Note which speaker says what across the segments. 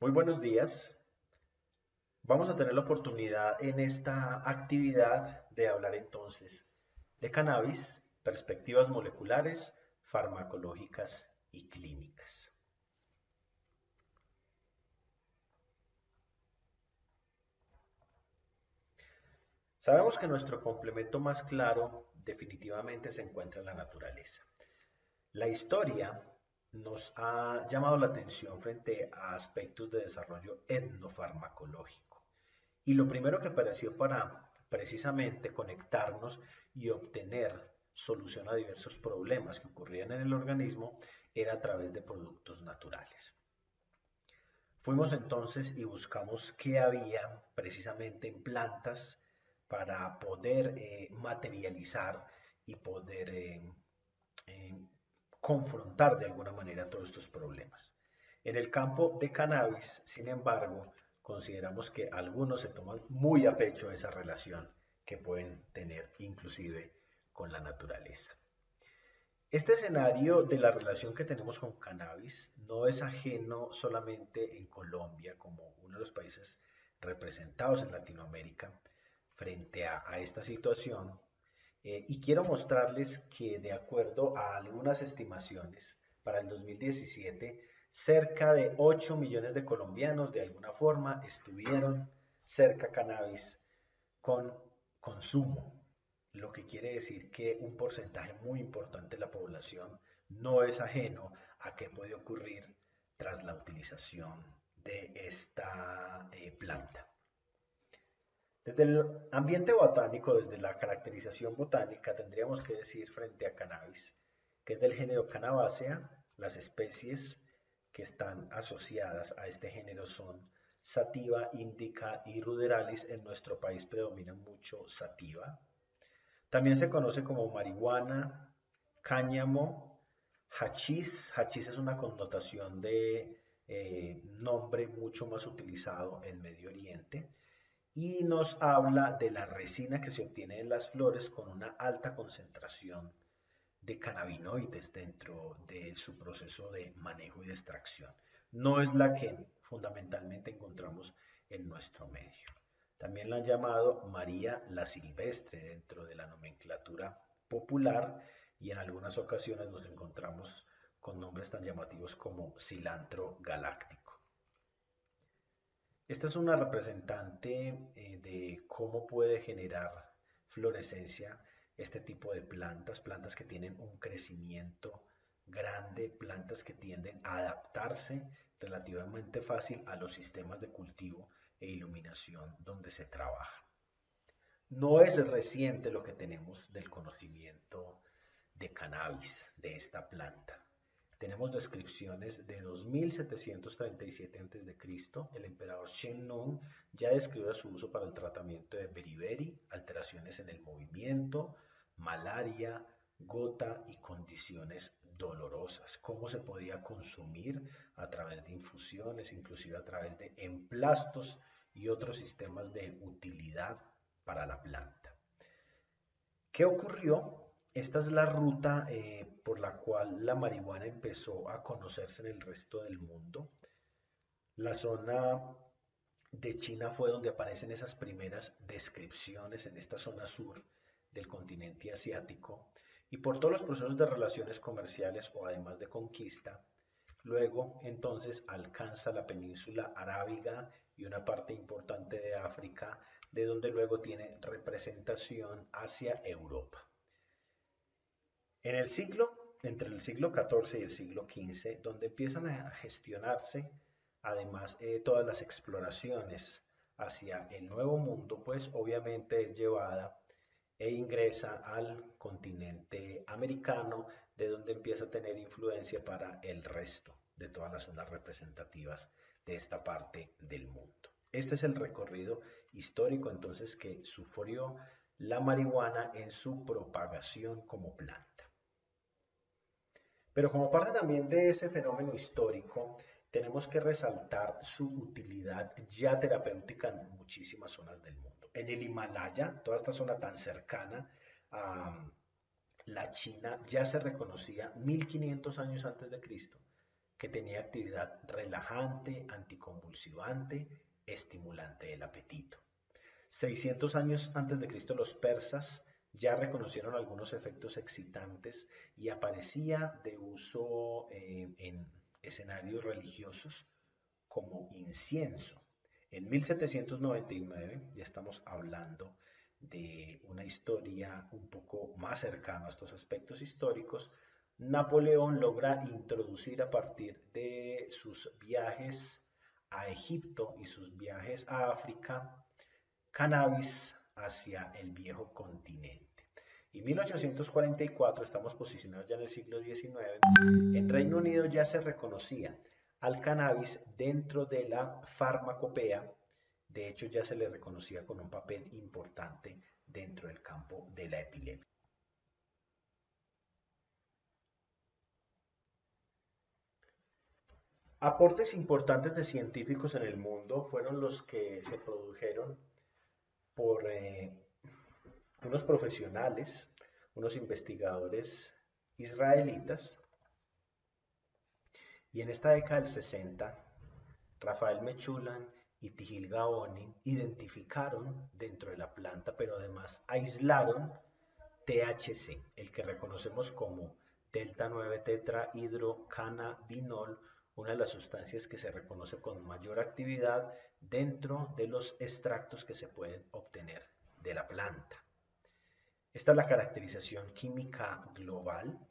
Speaker 1: Muy buenos días. Vamos a tener la oportunidad en esta actividad de hablar entonces de cannabis, perspectivas moleculares, farmacológicas y clínicas. Sabemos que nuestro complemento más claro definitivamente se encuentra en la naturaleza. La historia nos ha llamado la atención frente a aspectos de desarrollo etnofarmacológico. Y lo primero que apareció para precisamente conectarnos y obtener solución a diversos problemas que ocurrían en el organismo era a través de productos naturales. Fuimos entonces y buscamos qué había precisamente en plantas para poder materializar y poder eh, confrontar de alguna manera todos estos problemas. En el campo de cannabis, sin embargo, consideramos que algunos se toman muy a pecho esa relación que pueden tener inclusive con la naturaleza. Este escenario de la relación que tenemos con cannabis no es ajeno solamente en Colombia como uno de los países representados en Latinoamérica frente a esta situación, y quiero mostrarles que de acuerdo a algunas estimaciones, para el 2017, cerca de 8 millones de colombianos de alguna forma estuvieron cerca a cannabis con consumo, lo que quiere decir que un porcentaje muy importante de la población no es ajeno a qué puede ocurrir tras la utilización de esta planta. Desde el ambiente botánico, desde la caracterización botánica, tendríamos que decir frente a cannabis, que es del género Cannabacea. Las especies que están asociadas a este género son Sativa, Indica y Ruderalis. En nuestro país predomina mucho Sativa. También se conoce como marihuana, cáñamo, hachís. Hachís es una connotación de nombre mucho más utilizado en Medio Oriente y nos habla de la resina que se obtiene de las flores con una alta concentración de cannabinoides dentro de su proceso de manejo y de extracción. No es la que fundamentalmente encontramos en nuestro medio. También la han llamado María la Silvestre dentro de la nomenclatura popular y en algunas ocasiones nos encontramos con nombres tan llamativos como cilantro galáctico. Esta es una representante de cómo puede generar florescencia este tipo de plantas, plantas que tienen un crecimiento grande, plantas que tienden a adaptarse relativamente fácil a los sistemas de cultivo e iluminación donde se trabaja. No es reciente lo que tenemos del conocimiento de cannabis, de esta planta. Tenemos descripciones de 2737 a.C. El emperador Shen Nung ya describe su uso para el tratamiento de beriberi, alteraciones en el movimiento, malaria, gota y condiciones dolorosas. Cómo se podía consumir a través de infusiones, inclusive a través de emplastos y otros sistemas de utilidad para la planta. ¿Qué ocurrió? Esta es la ruta por la cual la marihuana empezó a conocerse en el resto del mundo. La zona de China fue donde aparecen esas primeras descripciones en esta zona sur del continente asiático y por todos los procesos de relaciones comerciales o además de conquista, luego entonces alcanza la península arábiga y una parte importante de África, de donde luego tiene representación hacia Europa. En el siglo, entre el siglo XIV y el siglo XV, donde empiezan a gestionarse además todas las exploraciones hacia el Nuevo Mundo, pues obviamente es llevada e ingresa al continente americano, de donde empieza a tener influencia para el resto de todas las zonas representativas de esta parte del mundo. Este es el recorrido histórico entonces que sufrió la marihuana en su propagación como planta. Pero como parte también de ese fenómeno histórico, tenemos que resaltar su utilidad ya terapéutica en muchísimas zonas del mundo. En el Himalaya, toda esta zona tan cercana a la China, ya se reconocía 1500 años antes de Cristo que tenía actividad relajante, anticonvulsivante, estimulante del apetito. 600 años antes de Cristo los persas ya reconocieron algunos efectos excitantes y aparecía de uso en escenarios religiosos como incienso. En 1799, ya estamos hablando de una historia un poco más cercana a estos aspectos históricos, Napoleón logra introducir a partir de sus viajes a Egipto y sus viajes a África cannabis hacia el viejo continente. Y 1844, estamos posicionados ya en el siglo XIX, en Reino Unido ya se reconocía al cannabis dentro de la farmacopea. De hecho, ya se le reconocía con un papel importante dentro del campo de la epilepsia. Aportes importantes de científicos en el mundo fueron los que se produjeron por unos profesionales, unos investigadores israelitas, y en esta década del 60, Rafael Mechulan y Tijil Gaoni identificaron dentro de la planta, pero además aislaron THC, el que reconocemos como delta 9 tetrahidrocannabinol, una de las sustancias que se reconoce con mayor actividad dentro de los extractos que se pueden obtener de la planta. Esta es la caracterización química global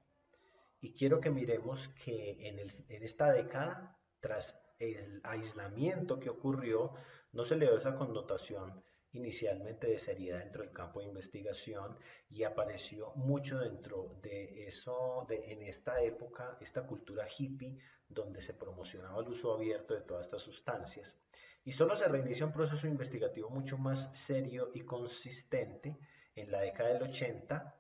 Speaker 1: y quiero que miremos que en esta década, tras el aislamiento que ocurrió, no se le dio esa connotación inicialmente de seriedad dentro del campo de investigación y apareció mucho dentro de eso, en esta época, esta cultura hippie donde se promocionaba el uso abierto de todas estas sustancias. Y solo se reinicia un proceso investigativo mucho más serio y consistente en la década del 80.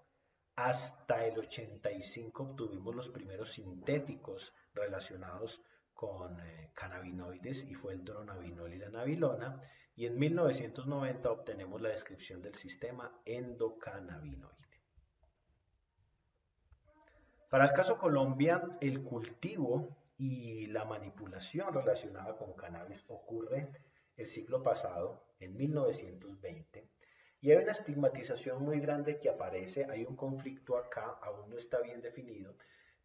Speaker 1: Hasta el 85 obtuvimos los primeros sintéticos relacionados con cannabinoides y fue el dronabinol y la nabilona. Y en 1990 obtenemos la descripción del sistema endocannabinoide. Para el caso Colombia, el cultivo y la manipulación relacionada con cannabis ocurre el siglo pasado, en 1920, y hay una estigmatización muy grande que aparece, hay un conflicto acá, aún no está bien definido,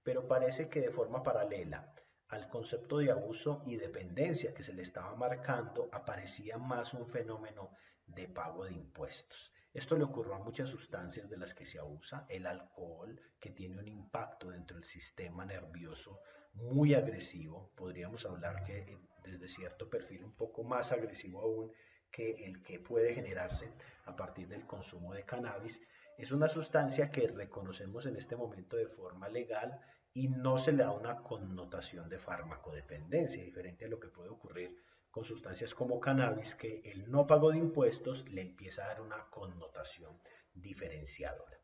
Speaker 1: pero parece que de forma paralela al concepto de abuso y dependencia que se le estaba marcando, aparecía más un fenómeno de pago de impuestos. Esto le ocurrió a muchas sustancias de las que se abusa, el alcohol, que tiene un impacto dentro del sistema nervioso muy agresivo, podríamos hablar que desde cierto perfil un poco más agresivo aún que el que puede generarse a partir del consumo de cannabis, es una sustancia que reconocemos en este momento de forma legal y no se le da una connotación de farmacodependencia, diferente a lo que puede ocurrir con sustancias como cannabis, que el no pago de impuestos le empieza a dar una connotación diferenciadora.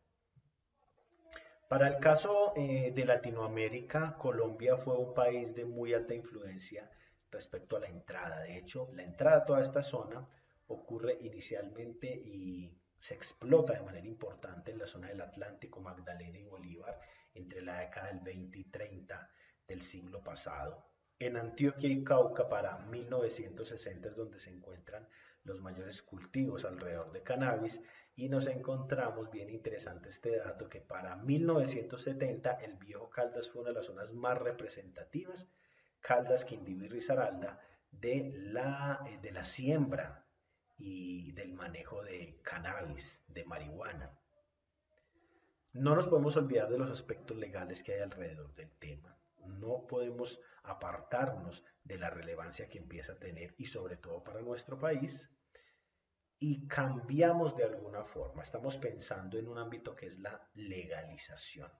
Speaker 1: Para el caso de Latinoamérica, Colombia fue un país de muy alta influencia respecto a la entrada. De hecho, la entrada a toda esta zona ocurre inicialmente y se explota de manera importante en la zona del Atlántico, Magdalena y Bolívar entre la década del 20 y 30 del siglo pasado. En Antioquia y Cauca para 1960 es donde se encuentran los mayores cultivos alrededor de cannabis y nos encontramos, bien interesante este dato, que para 1970 el viejo Caldas fue una de las zonas más representativas, Caldas, Quindío y Risaralda, de la siembra y del manejo de cannabis, de marihuana. No nos podemos olvidar de los aspectos legales que hay alrededor del tema. No podemos apartarnos de la relevancia que empieza a tener y sobre todo para nuestro país y cambiamos de alguna forma. Estamos pensando en un ámbito que es la legalización.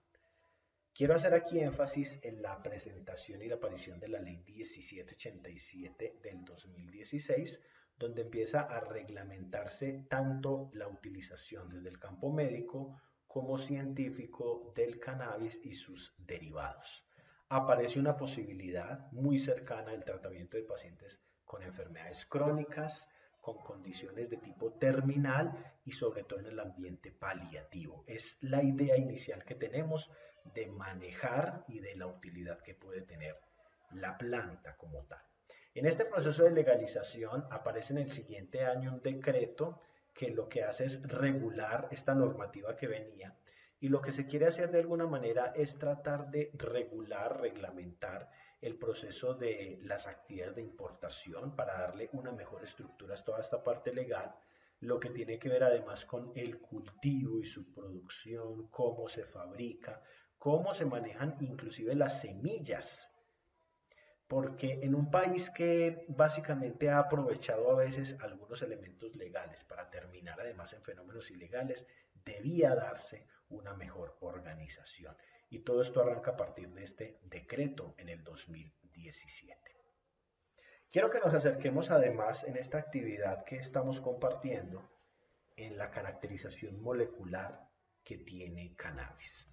Speaker 1: Quiero hacer aquí énfasis en la presentación y la aparición de la Ley 1787 del 2016, donde empieza a reglamentarse tanto la utilización desde el campo médico como científico del cannabis y sus derivados. Aparece una posibilidad muy cercana del tratamiento de pacientes con enfermedades crónicas, con condiciones de tipo terminal y sobre todo en el ambiente paliativo. Es la idea inicial que tenemos de manejar y de la utilidad que puede tener la planta como tal. En este proceso de legalización aparece en el siguiente año un decreto que lo que hace es regular esta normativa que venía, y lo que se quiere hacer de alguna manera es tratar de regular, reglamentar el proceso de las actividades de importación para darle una mejor estructura a toda esta parte legal, lo que tiene que ver además con el cultivo y su producción, cómo se fabrica, cómo se manejan inclusive las semillas, porque en un país que básicamente ha aprovechado a veces algunos elementos legales para terminar además en fenómenos ilegales, debía darse una mejor organización. Y todo esto arranca a partir de este decreto en el 2017. Quiero que nos acerquemos además en esta actividad que estamos compartiendo en la caracterización molecular que tiene cannabis.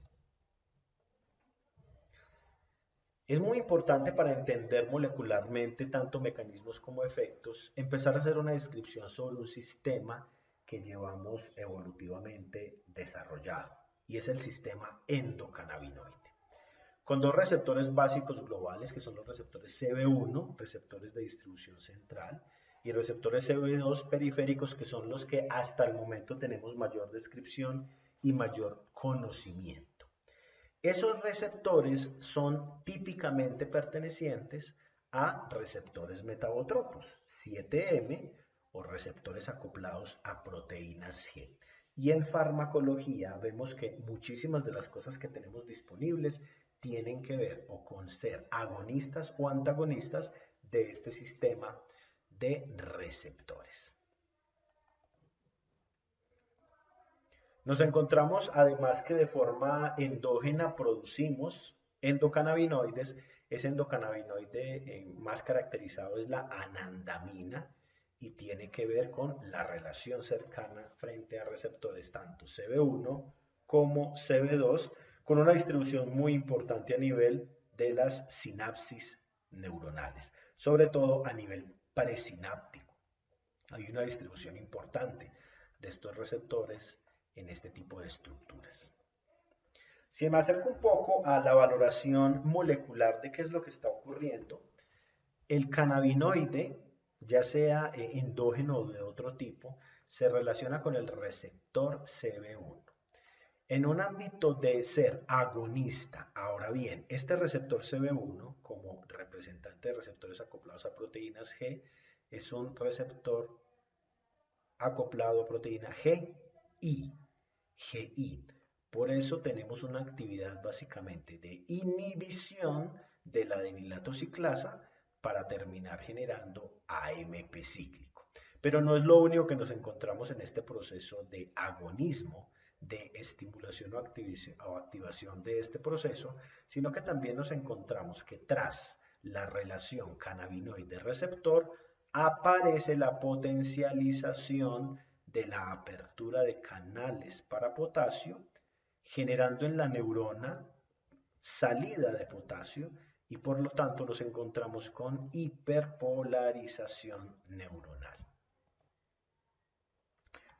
Speaker 1: Es muy importante para entender molecularmente tanto mecanismos como efectos, empezar a hacer una descripción sobre un sistema que llevamos evolutivamente desarrollado, y es el sistema endocannabinoide, con dos receptores básicos globales que son los receptores CB1, receptores de distribución central, y receptores CB2 periféricos, que son los que hasta el momento tenemos mayor descripción y mayor conocimiento. Esos receptores son típicamente pertenecientes a receptores metabotropos, 7M, o receptores acoplados a proteínas G. Y en farmacología vemos que muchísimas de las cosas que tenemos disponibles tienen que ver o con ser agonistas o antagonistas de este sistema de receptores. Nos encontramos además que de forma endógena producimos endocannabinoides. Ese endocannabinoide más caracterizado es la anandamina y tiene que ver con la relación cercana frente a receptores tanto CB1 como CB2, con una distribución muy importante a nivel de las sinapsis neuronales, sobre todo a nivel presináptico. Hay una distribución importante de estos receptores en este tipo de estructuras. Si me acerco un poco a la valoración molecular de qué es lo que está ocurriendo, el cannabinoide, ya sea endógeno o de otro tipo, se relaciona con el receptor CB1. En un ámbito de ser agonista, ahora bien, este receptor CB1, como representante de receptores acoplados a proteínas G, es un receptor acoplado a proteína GI. Por eso tenemos una actividad básicamente de inhibición de la adenilato ciclasa para terminar generando AMP cíclico. Pero no es lo único que nos encontramos en este proceso de agonismo, de estimulación o activación de este proceso, sino que también nos encontramos que tras la relación cannabinoide-receptor aparece la potencialización de la apertura de canales para potasio, generando en la neurona salida de potasio, y por lo tanto nos encontramos con hiperpolarización neuronal.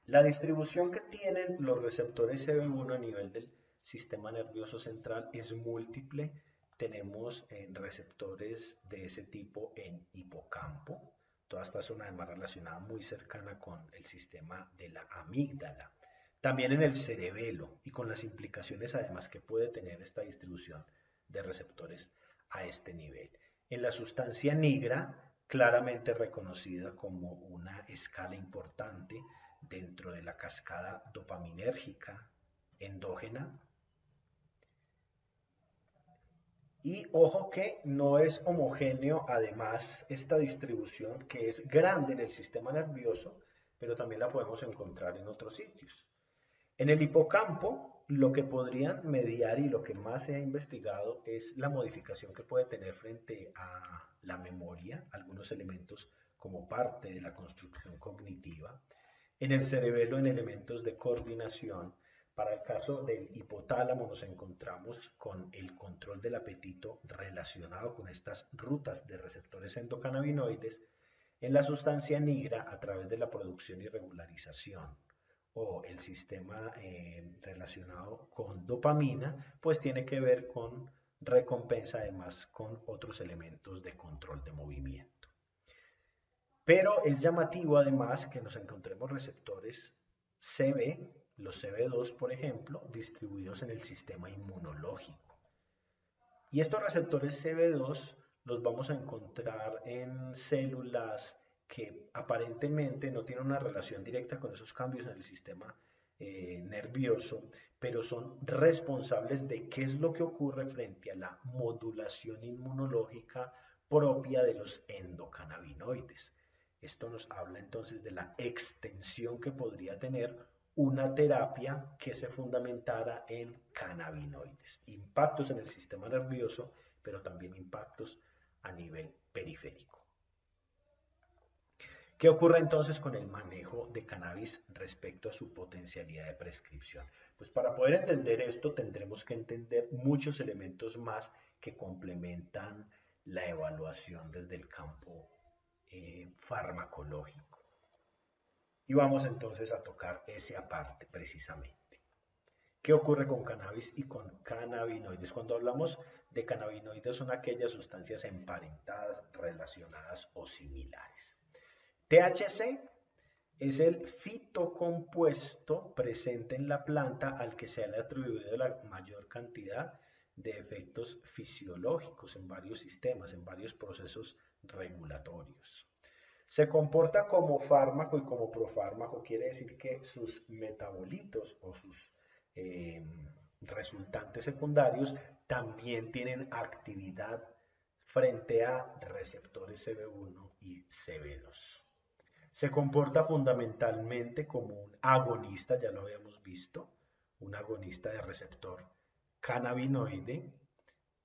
Speaker 1: La distribución que tienen los receptores CB1 a nivel del sistema nervioso central es múltiple. Tenemos receptores de ese tipo en hipocampo, toda esta zona además relacionada muy cercana con el sistema de la amígdala. También en el cerebelo, y con las implicaciones además que puede tener esta distribución de receptores a este nivel. En la sustancia nigra, claramente reconocida como una escala importante dentro de la cascada dopaminérgica endógena. Y ojo que no es homogéneo además esta distribución, que es grande en el sistema nervioso, pero también la podemos encontrar en otros sitios. En el hipocampo, lo que podrían mediar y lo que más se ha investigado es la modificación que puede tener frente a la memoria, algunos elementos como parte de la construcción cognitiva. En el cerebelo, en elementos de coordinación. Para el caso del hipotálamo nos encontramos con el control del apetito relacionado con estas rutas de receptores endocannabinoides. En la sustancia nigra, a través de la producción y regularización, o el sistema relacionado con dopamina, pues tiene que ver con recompensa además con otros elementos de control de movimiento. Pero es llamativo además que nos encontremos receptores CB, los CB2 por ejemplo, distribuidos en el sistema inmunológico. Y estos receptores CB2 los vamos a encontrar en células que aparentemente no tienen una relación directa con esos cambios en el sistema nervioso, pero son responsables de qué es lo que ocurre frente a la modulación inmunológica propia de los endocannabinoides. Esto nos habla entonces de la extensión que podría tener una terapia que se fundamentara en cannabinoides, impactos en el sistema nervioso, pero también impactos a nivel periférico. ¿Qué ocurre entonces con el manejo de cannabis respecto a su potencialidad de prescripción? Pues para poder entender esto tendremos que entender muchos elementos más que complementan la evaluación desde el campo farmacológico. Y vamos entonces a tocar ese aparte precisamente. ¿Qué ocurre con cannabis y con cannabinoides? Cuando hablamos de cannabinoides son aquellas sustancias emparentadas, relacionadas o similares. THC es el fitocompuesto presente en la planta al que se le ha atribuido la mayor cantidad de efectos fisiológicos en varios sistemas, en varios procesos regulatorios. Se comporta como fármaco y como profármaco, quiere decir que sus metabolitos o sus eh, resultantes secundarios también tienen actividad frente a receptores CB1 y CB2. Se comporta fundamentalmente como un agonista, ya lo habíamos visto, un agonista de receptor cannabinoide,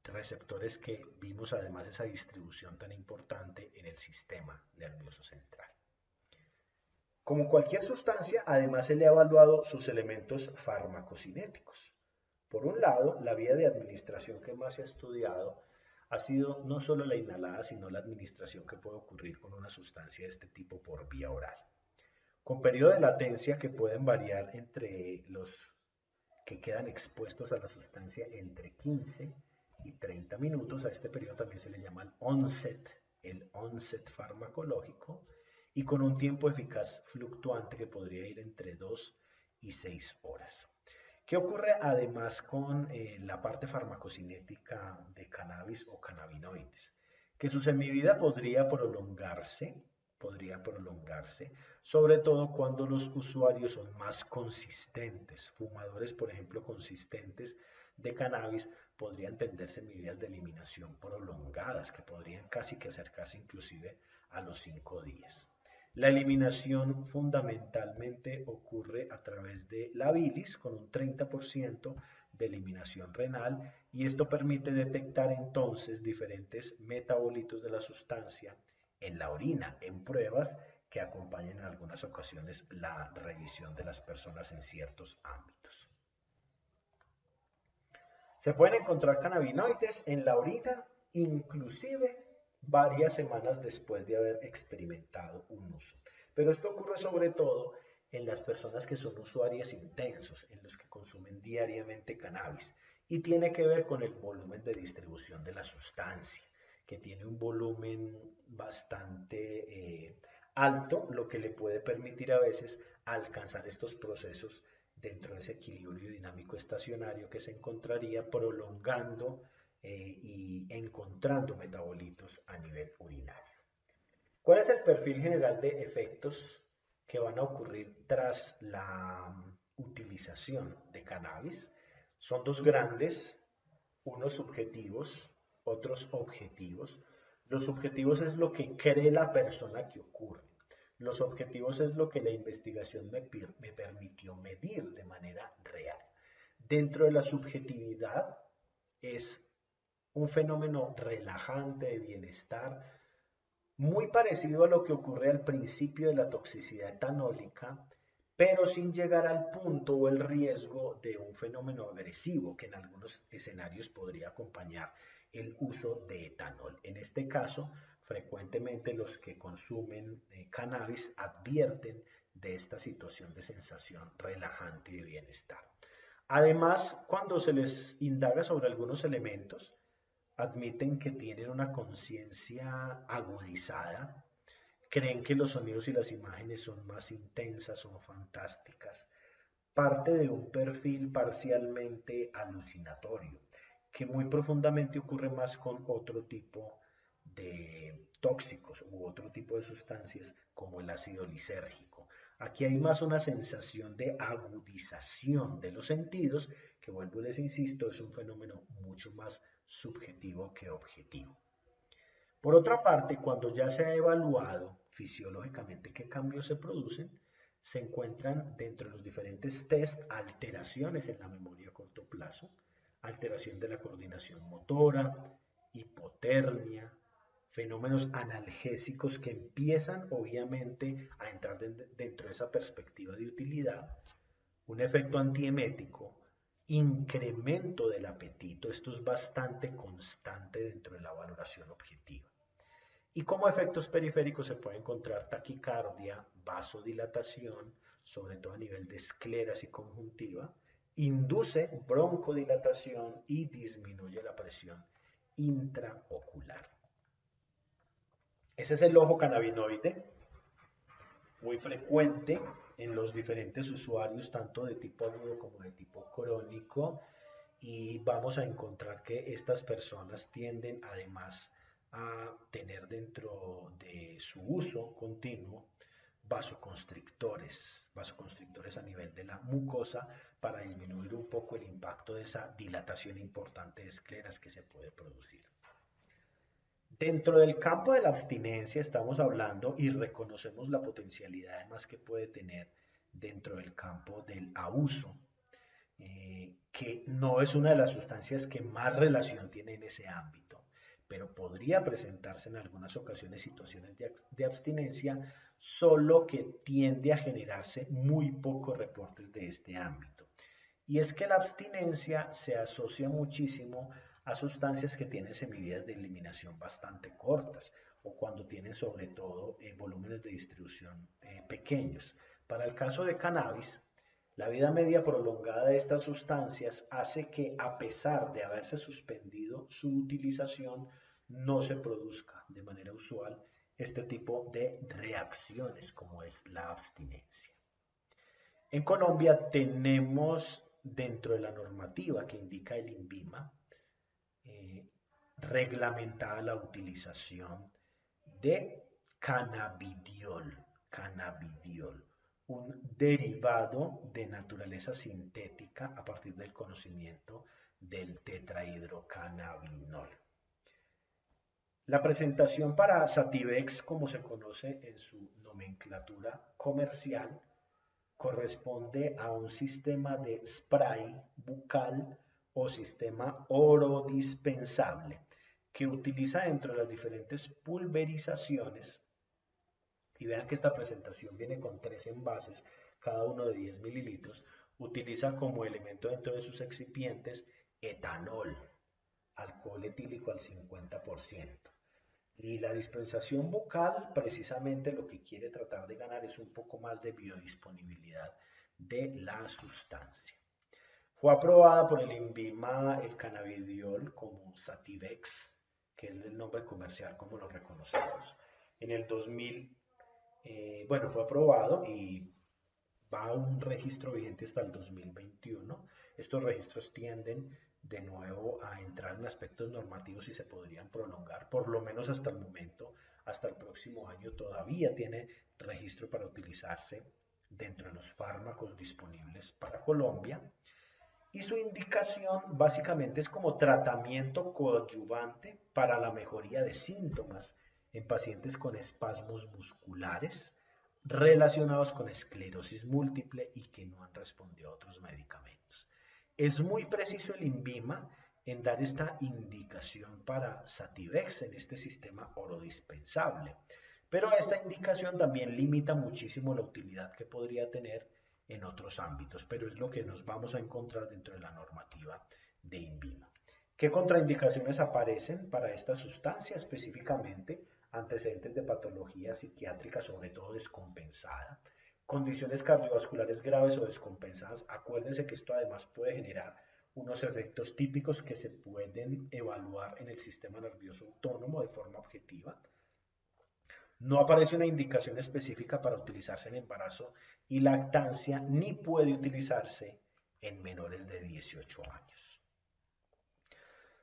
Speaker 1: receptores que vimos además esa distribución tan importante en el sistema nervioso central. Como cualquier sustancia, además se le ha evaluado sus elementos farmacocinéticos. Por un lado, la vía de administración que más se ha estudiado ha sido no solo la inhalada, sino la administración que puede ocurrir con una sustancia de este tipo por vía oral. Con periodo de latencia que pueden variar entre los que quedan expuestos a la sustancia entre 15 y 30 minutos. A este periodo también se le llama el onset farmacológico, y con un tiempo eficaz fluctuante que podría ir entre 2 y 6 horas. ¿Qué ocurre además con la parte farmacocinética de cannabis o cannabinoides? Que su semivida podría prolongarse, sobre todo cuando los usuarios son más consistentes. Fumadores, por ejemplo, consistentes de cannabis podrían tener semividas de eliminación prolongadas, que podrían casi que acercarse inclusive a los 5 días. La eliminación fundamentalmente ocurre a través de la bilis con un 30% de eliminación renal, y esto permite detectar entonces diferentes metabolitos de la sustancia en la orina, en pruebas que acompañan en algunas ocasiones la revisión de las personas en ciertos ámbitos. Se pueden encontrar cannabinoides en la orina, inclusive varias semanas después de haber experimentado un uso. Pero esto ocurre sobre todo en las personas que son usuarias intensos, en los que consumen diariamente cannabis, y tiene que ver con el volumen de distribución de la sustancia, que tiene un volumen bastante alto, lo que le puede permitir a veces alcanzar estos procesos dentro de ese equilibrio dinámico estacionario que se encontraría prolongando y encontrando metabolitos a nivel urinario. ¿Cuál es el perfil general de efectos que van a ocurrir tras la utilización de cannabis? Son dos grandes, unos subjetivos, otros objetivos. Los subjetivos es lo que cree la persona que ocurre. Los objetivos es lo que la investigación me permitió medir de manera real. Dentro de la subjetividad es un fenómeno relajante de bienestar, muy parecido a lo que ocurre al principio de la toxicidad etanólica, pero sin llegar al punto o el riesgo de un fenómeno agresivo que en algunos escenarios podría acompañar el uso de etanol. En este caso, frecuentemente los que consumen cannabis advierten de esta situación de sensación relajante y de bienestar. Además, cuando se les indaga sobre algunos elementos, admiten que tienen una conciencia agudizada, creen que los sonidos y las imágenes son más intensas o fantásticas, parte de un perfil parcialmente alucinatorio, que muy profundamente ocurre más con otro tipo de tóxicos u otro tipo de sustancias como el ácido lisérgico. Aquí hay más una sensación de agudización de los sentidos, que vuelvo y les insisto, es un fenómeno mucho más subjetivo que objetivo. Por otra parte, cuando ya se ha evaluado fisiológicamente qué cambios se producen, se encuentran dentro de los diferentes test alteraciones en la memoria a corto plazo, alteración de la coordinación motora, hipotermia, fenómenos analgésicos que empiezan obviamente a entrar dentro de esa perspectiva de utilidad, un efecto antiemético, incremento del apetito, esto es bastante constante dentro de la valoración objetiva. Y como efectos periféricos se puede encontrar taquicardia, vasodilatación, sobre todo a nivel de escleras y conjuntiva, induce broncodilatación y disminuye la presión intraocular. Ese es el ojo cannabinoide, muy frecuente en los diferentes usuarios, tanto de tipo agudo como de tipo crónico, y vamos a encontrar que estas personas tienden además a tener dentro de su uso continuo vasoconstrictores a nivel de la mucosa para disminuir un poco el impacto de esa dilatación importante de escleras que se puede producir. Dentro del campo de la abstinencia estamos hablando y reconocemos la potencialidad además que puede tener dentro del campo del abuso, que no es una de las sustancias que más relación tiene en ese ámbito, pero podría presentarse en algunas ocasiones situaciones de abstinencia, solo que tiende a generarse muy pocos reportes de este ámbito. Y es que la abstinencia se asocia muchísimo a sustancias que tienen semividas de eliminación bastante cortas o cuando tienen sobre todo volúmenes de distribución pequeños. Para el caso de cannabis, la vida media prolongada de estas sustancias hace que, a pesar de haberse suspendido su utilización, no se produzca de manera usual este tipo de reacciones como es la abstinencia. En Colombia tenemos dentro de la normativa que indica el INVIMA eh, reglamentada la utilización de cannabidiol, un derivado de naturaleza sintética a partir del conocimiento del tetrahidrocannabinol. La presentación para Sativex, como se conoce en su nomenclatura comercial, corresponde a un sistema de spray bucal o sistema orodispensable que utiliza dentro de las diferentes pulverizaciones. Y vean que esta presentación viene con 3 envases, cada uno de 10 mililitros. Utiliza como elemento dentro de sus excipientes etanol, alcohol etílico al 50%. Y la dispensación bucal precisamente lo que quiere tratar de ganar es un poco más de biodisponibilidad de la sustancia. Fue aprobada por el INVIMA el cannabidiol como Sativex, que es el nombre comercial como lo reconocemos. En el 2000, fue aprobado y va a un registro vigente hasta el 2021. Estos registros tienden de nuevo a entrar en aspectos normativos y se podrían prolongar por lo menos hasta el momento, hasta el próximo año todavía tiene registro para utilizarse dentro de los fármacos disponibles para Colombia. Y su indicación básicamente es como tratamiento coadyuvante para la mejoría de síntomas en pacientes con espasmos musculares relacionados con esclerosis múltiple y que no han respondido a otros medicamentos. Es muy preciso el INVIMA en dar esta indicación para Sativex en este sistema orodispensable, pero esta indicación también limita muchísimo la utilidad que podría tener en otros ámbitos, pero es lo que nos vamos a encontrar dentro de la normativa de INVIMA. ¿Qué contraindicaciones aparecen para esta sustancia específicamente? Antecedentes de patología psiquiátrica, sobre todo descompensada, condiciones cardiovasculares graves o descompensadas. Acuérdense que esto además puede generar unos efectos típicos que se pueden evaluar en el sistema nervioso autónomo de forma objetiva. No aparece una indicación específica para utilizarse en embarazo y lactancia, ni puede utilizarse en menores de 18 años.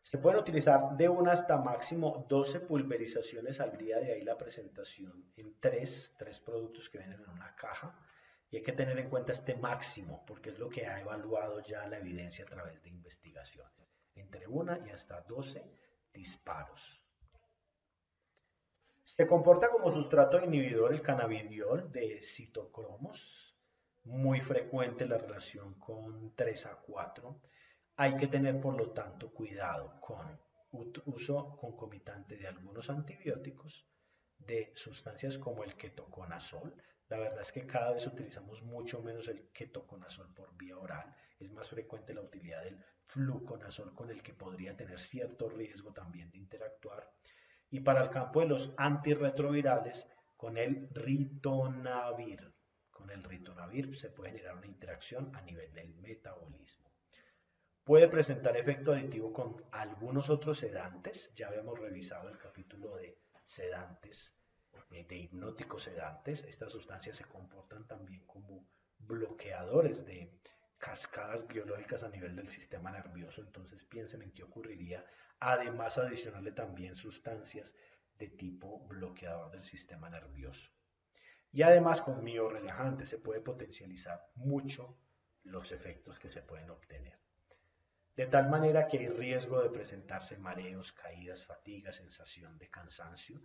Speaker 1: Se pueden utilizar de una hasta máximo 12 pulverizaciones al día, de ahí la presentación en tres productos que vienen en una caja. Y hay que tener en cuenta este máximo, porque es lo que ha evaluado ya la evidencia a través de investigaciones. Entre una y hasta 12 disparos. Se comporta como sustrato inhibidor el cannabidiol de citocromos, muy frecuente la relación con 3 a 4. Hay que tener, por lo tanto, cuidado con uso concomitante de algunos antibióticos, de sustancias como el ketoconazol. La verdad es que cada vez utilizamos mucho menos el ketoconazol por vía oral. Es más frecuente la utilidad del fluconazol, con el que podría tener cierto riesgo también de interactuar. Y para el campo de los antirretrovirales, con el ritonavir. Con el ritonavir se puede generar una interacción a nivel del metabolismo. Puede presentar efecto aditivo con algunos otros sedantes. Ya habíamos revisado el capítulo de sedantes, de hipnóticos sedantes. Estas sustancias se comportan también como bloqueadores de cascadas biológicas a nivel del sistema nervioso. Entonces piensen en qué ocurriría, además adicionarle también sustancias de tipo bloqueador del sistema nervioso. Y además con miorelajantes se puede potencializar mucho los efectos que se pueden obtener. De tal manera que hay riesgo de presentarse mareos, caídas, fatiga, sensación de cansancio.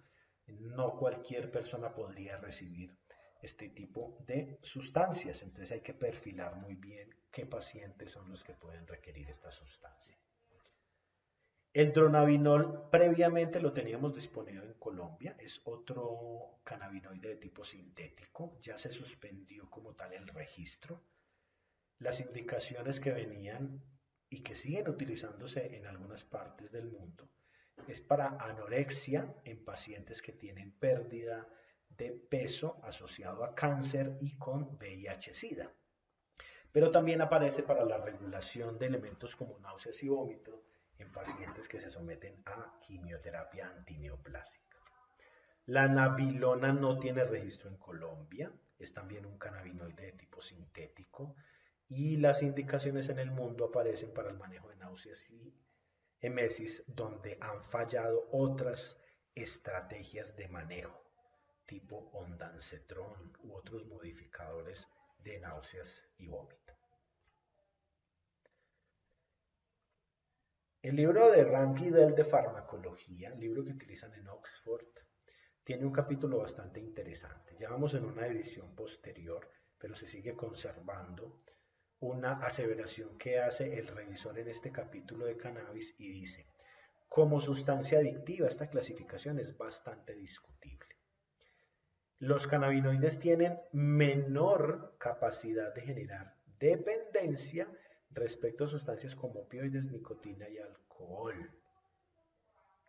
Speaker 1: No cualquier persona podría recibir este tipo de sustancias, entonces hay que perfilar muy bien qué pacientes son los que pueden requerir esta sustancia. El dronabinol previamente lo teníamos disponible en Colombia, es otro cannabinoide de tipo sintético, ya se suspendió como tal el registro. Las indicaciones que venían y que siguen utilizándose en algunas partes del mundo es para anorexia en pacientes que tienen pérdida de peso asociado a cáncer y con VIH-Sida. Pero también aparece para la regulación de elementos como náuseas y vómito en pacientes que se someten a quimioterapia antineoplásica. La nabilona no tiene registro en Colombia, es también un cannabinoide de tipo sintético, y las indicaciones en el mundo aparecen para el manejo de náuseas y emesis, donde han fallado otras estrategias de manejo, tipo ondansetron u otros modificadores de náuseas y vómito. El libro de Rank y Dell de farmacología, libro que utilizan en Oxford, tiene un capítulo bastante interesante. Ya vamos en una edición posterior, pero se sigue conservando una aseveración que hace el revisor en este capítulo de cannabis y dice: como sustancia adictiva, esta clasificación es bastante discutible. Los cannabinoides tienen menor capacidad de generar dependencia respecto a sustancias como opioides, nicotina y alcohol.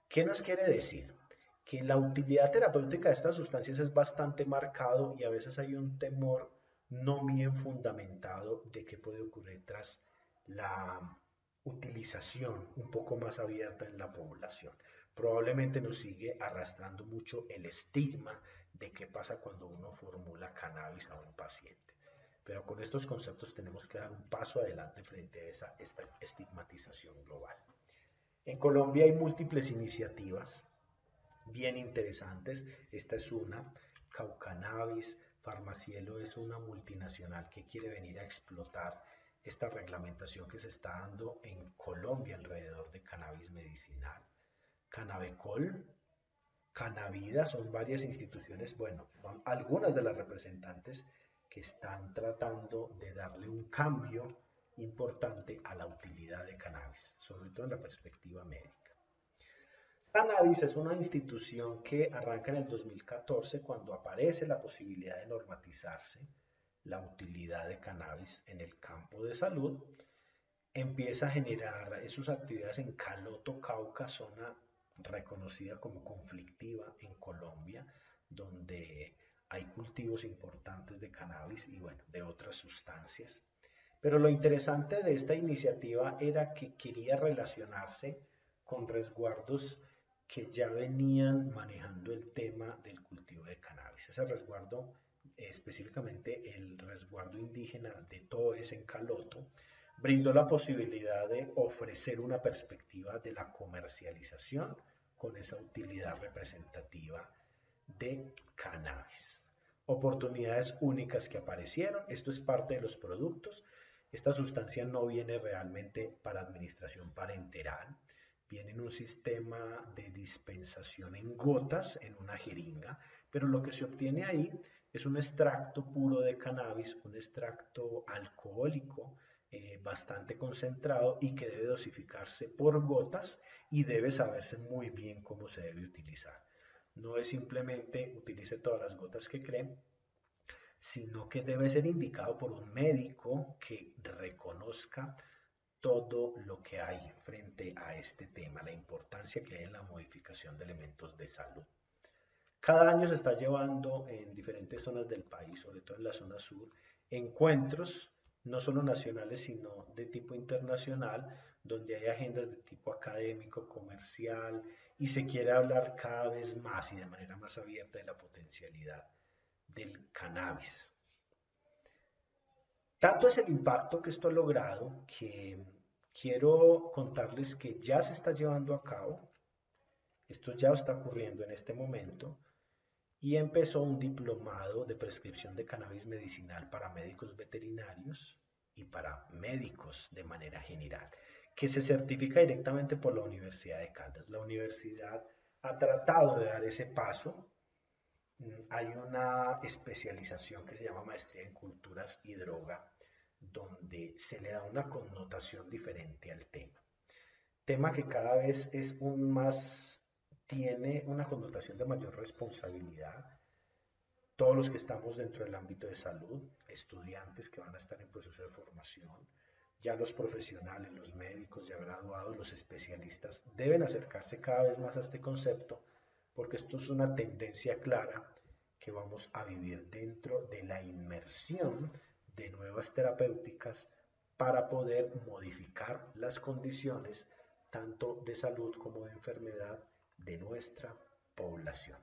Speaker 1: ¿Qué nos quiere decir? Que la utilidad terapéutica de estas sustancias es bastante marcado y a veces hay un temor no bien fundamentado de qué puede ocurrir tras la utilización un poco más abierta en la población. Probablemente nos sigue arrastrando mucho el estigma de qué pasa cuando uno formula cannabis a un paciente. Pero con estos conceptos tenemos que dar un paso adelante frente a esa estigmatización global. En Colombia hay múltiples iniciativas bien interesantes. Esta es una, Caucannabis. Farmacielo es una multinacional que quiere venir a explotar esta reglamentación que se está dando en Colombia alrededor de cannabis medicinal. Canabecol, Canavida, son varias instituciones, bueno, son algunas de las representantes que están tratando de darle un cambio importante a la utilidad de cannabis, sobre todo en la perspectiva médica. Cannabis es una institución que arranca en el 2014 cuando aparece la posibilidad de normatizarse la utilidad de cannabis en el campo de salud. Empieza a generar sus actividades en Caloto, Cauca, zona reconocida como conflictiva en Colombia, donde hay cultivos importantes de cannabis y bueno, de otras sustancias. Pero lo interesante de esta iniciativa era que quería relacionarse con resguardos que ya venían manejando el tema del cultivo de cannabis. Ese resguardo, específicamente el resguardo indígena de Toes en Caloto, brindó la posibilidad de ofrecer una perspectiva de la comercialización con esa utilidad representativa de cannabis. Oportunidades únicas que aparecieron, esto es parte de los productos. Esta sustancia no viene realmente para administración parenteral, viene en un sistema de dispensación en gotas, en una jeringa, pero lo que se obtiene ahí es un extracto puro de cannabis, un extracto alcohólico bastante concentrado y que debe dosificarse por gotas y debe saberse muy bien cómo se debe utilizar. No es simplemente utilice todas las gotas que cree, sino que debe ser indicado por un médico que reconozca todo lo que hay frente a este tema, la importancia que hay en la modificación de elementos de salud. Cada año se está llevando en diferentes zonas del país, sobre todo en la zona sur, encuentros no solo nacionales, sino de tipo internacional, donde hay agendas de tipo académico, comercial, y se quiere hablar cada vez más y de manera más abierta de la potencialidad del cannabis. Tanto es el impacto que esto ha logrado que quiero contarles que ya se está llevando a cabo, esto ya está ocurriendo en este momento, y empezó un diplomado de prescripción de cannabis medicinal para médicos veterinarios y para médicos de manera general, que se certifica directamente por la Universidad de Caldas. La universidad ha tratado de dar ese paso. Hay una especialización que se llama Maestría en Culturas y Droga, donde se le da una connotación diferente al tema. Tema que cada vez es un más, tiene una connotación de mayor responsabilidad. Todos los que estamos dentro del ámbito de salud, estudiantes que van a estar en proceso de formación, ya los profesionales, los médicos ya graduados, los especialistas, deben acercarse cada vez más a este concepto porque esto es una tendencia clara que vamos a vivir dentro de la inmersión de nuevas terapéuticas para poder modificar las condiciones tanto de salud como de enfermedad de nuestra población.